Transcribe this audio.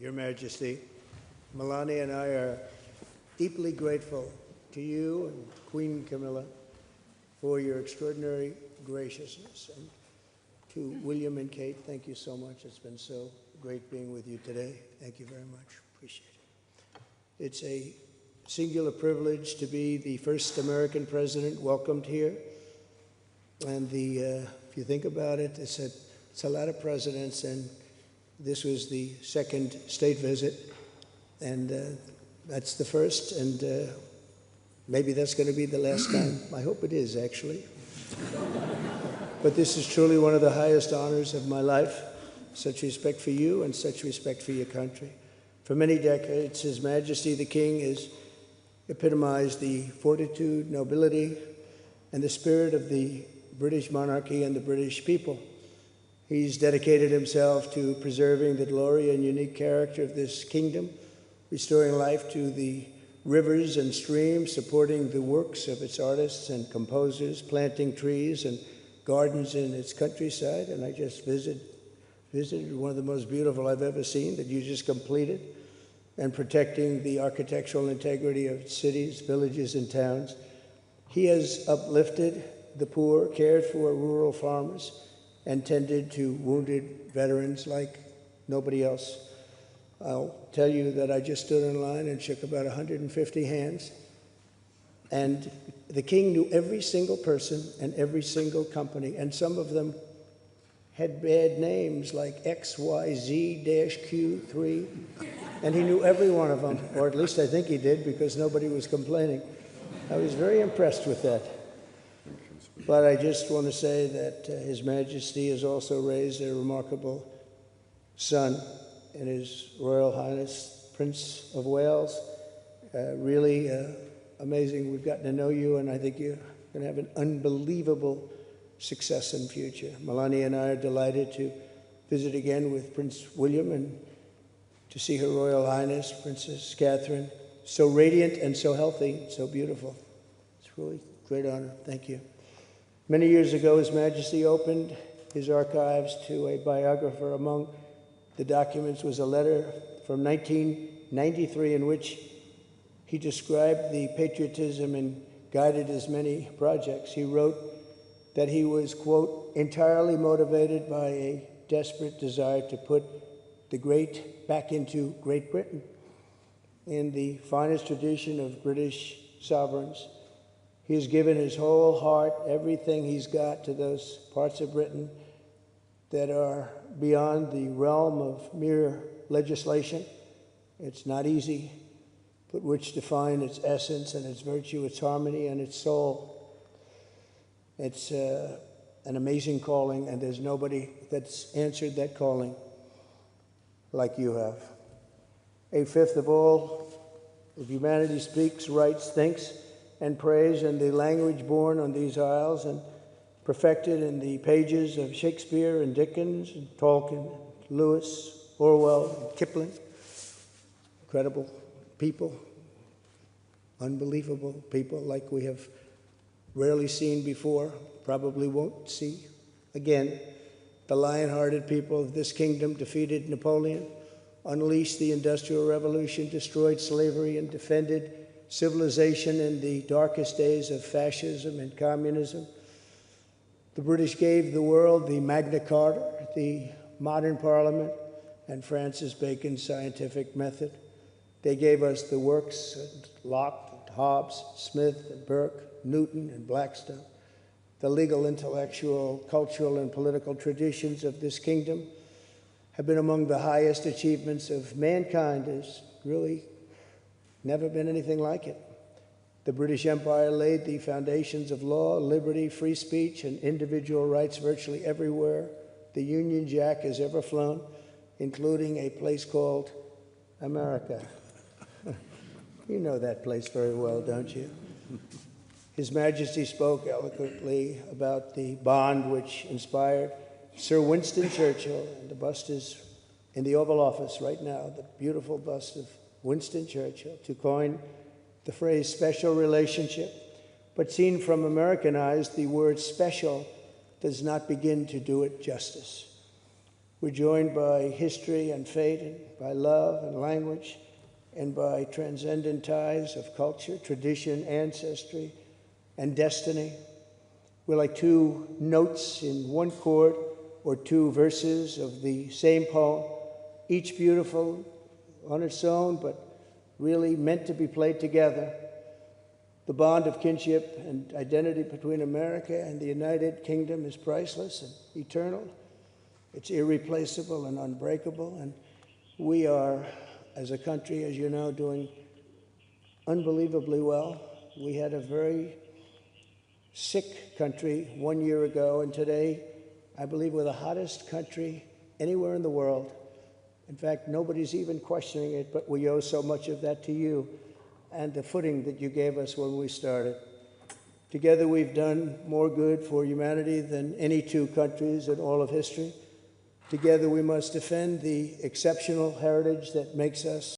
Your Majesty, Melania and I are deeply grateful to you and Queen Camilla for your extraordinary graciousness. And to William and Kate, thank you so much. It's been so great being with you today. Thank you very much. Appreciate it. It's a singular privilege to be the first American president welcomed here. And if you think about it, it's a lot of presidents, and this was the second state visit, and that's the first, and maybe that's going to be the last time. I hope it is, actually. But this is truly one of the highest honors of my life. Such respect for you and such respect for your country. For many decades, His Majesty the King has epitomized the fortitude, nobility, and the spirit of the British monarchy and the British people. He's dedicated himself to preserving the glory and unique character of this kingdom, restoring life to the rivers and streams, supporting the works of its artists and composers, planting trees and gardens in its countryside. And I just visited one of the most beautiful I've ever seen that you just completed, and protecting the architectural integrity of its cities, villages, and towns. He has uplifted the poor, cared for rural farmers, and tended to wounded veterans like nobody else. I'll tell you that I just stood in line and shook about 150 hands, and the King knew every single person and every single company, and some of them had bad names like XYZ-Q3, and he knew every one of them, or at least I think he did, because nobody was complaining. I was very impressed with that. But I just want to say that His Majesty has also raised a remarkable son in His Royal Highness, Prince of Wales. Really amazing. We've gotten to know you, and I think you're going to have an unbelievable success in the future. Melania and I are delighted to visit again with Prince William and to see Her Royal Highness, Princess Catherine, so radiant and so healthy, so beautiful. It's really a great honor. Thank you. Many years ago, His Majesty opened his archives to a biographer. Among the documents was a letter from 1993 in which he described the patriotism and guided his many projects. He wrote that he was, quote, entirely motivated by a desperate desire to put the great back into Great Britain. In the finest tradition of British sovereigns, he has given his whole heart, everything he's got, to those parts of Britain that are beyond the realm of mere legislation. It's not easy, but which define its essence and its virtue, its harmony, and its soul. It's an amazing calling, and there's nobody that's answered that calling like you have. A fifth of all of humanity speaks, writes, thinks, and prays in the language born on these isles and perfected in the pages of Shakespeare and Dickens and Tolkien, Lewis, Orwell, and Kipling. Incredible people, unbelievable people like we have rarely seen before, probably won't see again. The lion-hearted people of this kingdom defeated Napoleon, unleashed the Industrial Revolution, destroyed slavery, and defended civilization in the darkest days of fascism and communism. The British gave the world the Magna Carta, the modern parliament, and Francis Bacon's scientific method. They gave us the works of Locke, and Hobbes, Smith, and Burke, Newton, and Blackstone. The legal, intellectual, cultural, and political traditions of this kingdom have been among the highest achievements of mankind. There's really never been anything like it. The British Empire laid the foundations of law, liberty, free speech, and individual rights virtually everywhere the Union Jack has ever flown, including a place called America. You know that place very well, don't you? His Majesty spoke eloquently about the bond which inspired Sir Winston Churchill, and the bust is in the Oval Office right now, the beautiful bust of Winston Churchill, to coin the phrase special relationship. But seen from American eyes, the word special does not begin to do it justice. We're joined by history and fate, and by love and language, and by transcendent ties of culture, tradition, ancestry, and destiny. We're like two notes in one chord or two verses of the same poem, each beautiful on its own, but really meant to be played together. The bond of kinship and identity between America and the United Kingdom is priceless and eternal. It's irreplaceable and unbreakable, and we are, as a country, as you know, doing unbelievably well. We had a very sick country 1 year ago, and today, I believe we're the hottest country anywhere in the world. In fact, nobody's even questioning it, but we owe so much of that to you and the footing that you gave us when we started. Together, we've done more good for humanity than any two countries in all of history. Together, we must defend the exceptional heritage that makes us